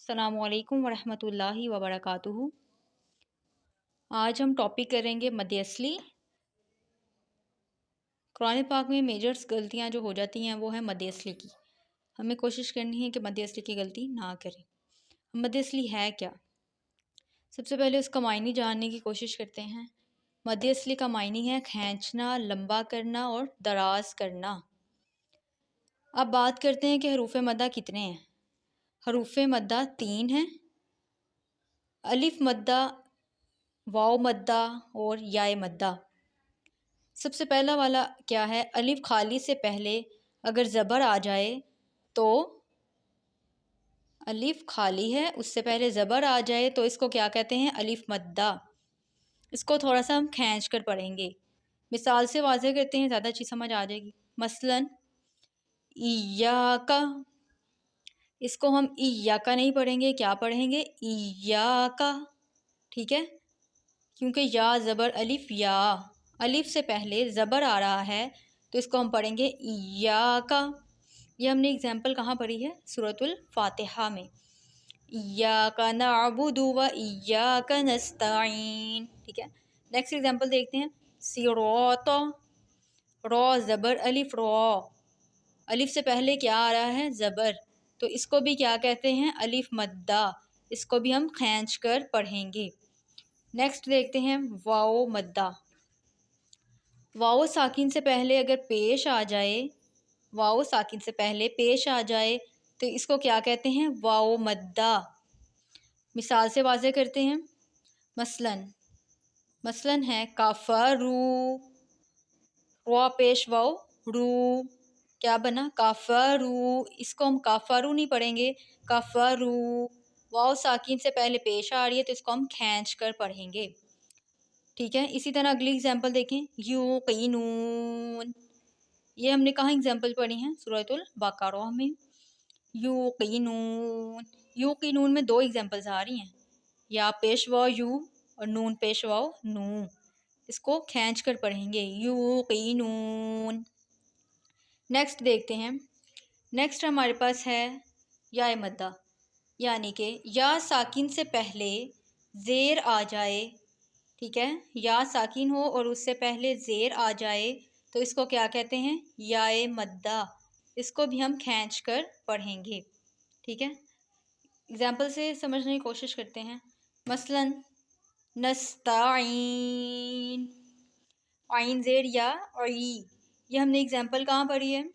अस्सलामु अलैकुम वरहमतुल्लाहि वबरकातुहू। आज हम टॉपिक करेंगे मद्दे असली। कुरान पाक में मेजर्स गलतियाँ जो हो जाती हैं वो है मद्दे असली की। हमें कोशिश करनी है कि मद्दे असली की गलती ना करें। मद्दे असली है क्या? सबसे पहले उसका मायने जानने की कोशिश करते हैं। मद्दे असली का मायने है खींचना, लंबा करना और दराज करना। अब बात करते हैं कि हरूफ मद्दा कितने हैं। हरूफ मद्दा 3 हैं। अलिफ मद्दा, वाव मद्दा और याए मद्दा। सबसे पहला वाला क्या है? अलिफ खाली से पहले अगर ज़बर आ जाए तो, अलिफ खाली है उससे पहले ज़बर आ जाए तो इसको क्या कहते हैं? अलिफ मद्दा। इसको थोड़ा सा हम खींच कर पढ़ेंगे। मिसाल से वाज़ेह करते हैं, ज़्यादा अच्छी समझ आ जाएगी। मसलन इय्याका, इसको हम इय्याका नहीं पढ़ेंगे, क्या पढ़ेंगे? इय्याका। ठीक है, क्योंकि या ज़बर अलिफ, या अलिफ से पहले ज़बर आ रहा है तो इसको हम पढ़ेंगे इय्याका। ये हमने एग्जाम्पल कहाँ पढ़ी है? सूरतुल फातिहा में। इय्याका नअबुदु व इय्याका नस्तईन। ठीक है, नेक्स्ट एग्जाम्पल देखते हैं। सिराता, रॉ ज़बर अलिफ, रॉ अलिफ से पहले क्या आ रहा है? ज़बर, तो इसको भी क्या कहते हैं? अलिफ मद्दा। इसको भी हम खींच कर पढ़ेंगे। नेक्स्ट देखते हैं वाओ मद्दा। वाओ साकिन से पहले अगर पेश आ जाए, वाओ साकिन से पहले पेश आ जाए तो इसको क्या कहते हैं? वाओ मद्दा। मिसाल से वाज़ेह करते हैं। मसलन है काफरू, वा पेश वाओ रू, क्या बना? काफरू। इसको हम काफरू नहीं पढ़ेंगे, काफरू। वाओ साकिन से पहले पेश आ रही है तो इसको हम खींच कर पढ़ेंगे। ठीक है, इसी तरह अगली एग्जाम्पल देखें। यूक़ीनून, ये हमने कहाँ एग्जाम्पल पढ़ी हैं? सूरतुल बकरा में। यूक़ीनून, यूक़ीनून में 2 एग्जाम्पल्स आ रही हैं, या पेश वाओ यू और नून पेश वाओ नू। इसको खींच कर पढ़ेंगे, यूक़ीनून। नेक्स्ट देखते हैं। नेक्स्ट हमारे पास है याए मद्दा, यानी कि या साकिन से पहले ज़ेर आ जाए। ठीक है, या साकिन हो और उससे पहले ज़ेर आ जाए तो इसको क्या कहते हैं? याए मद्दा। इसको भी हम खींच कर पढ़ेंगे। ठीक है, एग्जाम्पल से समझने की कोशिश करते हैं। मसलन नस्ताईन, आइन ज़ेर या और ये हमने एग्जाम्पल कहाँ पढ़ी है?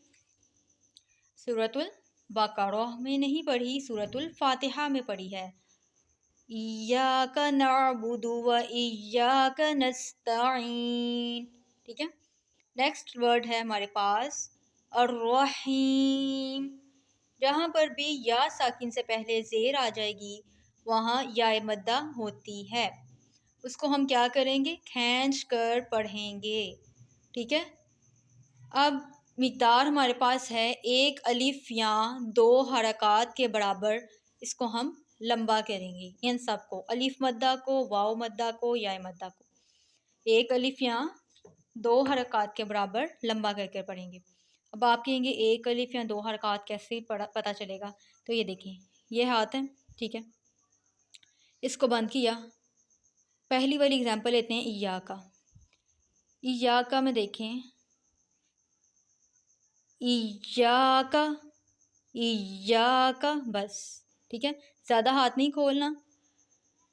सूरतुल बकरा में नहीं पढ़ी, सूरतुल फातिहा में पढ़ी है। इय्याका नअबुदु व इय्याका नस्तईन। ठीक है, नेक्स्ट वर्ड है हमारे पास अर्रहीम। जहाँ पर भी या साकिन से पहले ज़ेर आ जाएगी वहाँ याए मद्दा होती है। उसको हम क्या करेंगे? खींच कर पढ़ेंगे। ठीक है, अब मिक़दार हमारे पास है 1 अलिफ या 2 हरकत के बराबर। इसको हम लंबा करेंगे, इन सब को, अलिफ मद्दा को, वाव मद्दा को, याए मद्दा को 1 अलिफ या 2 हरकत के बराबर लंबा करके पढ़ेंगे। अब आप कहेंगे 1 अलिफ या 2 हरकत कैसे पता चलेगा? तो ये देखें, ये हाथ है। ठीक है, इसको बंद किया। पहली वाली एग्जाम्पल लेते हैं इय्याका। इय्याका में देखें, इय्याका, इय्याका, बस। ठीक है, ज़्यादा हाथ नहीं खोलना,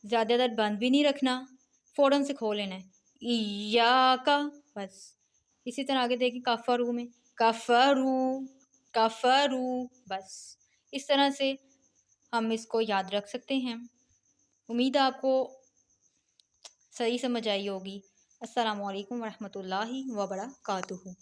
ज़्यादा देर बंद भी नहीं रखना, फ़ौरन से खोल लेना है। इय्याका, बस। इसी तरह आगे देखें काफरू में, काफरू, काफरू, बस। इस तरह से हम इसको याद रख सकते हैं। उम्मीद है आपको सही समझ आई होगी। अस्सलामु अलैकुम वरहमतुल्लाहि वबरकातुहू।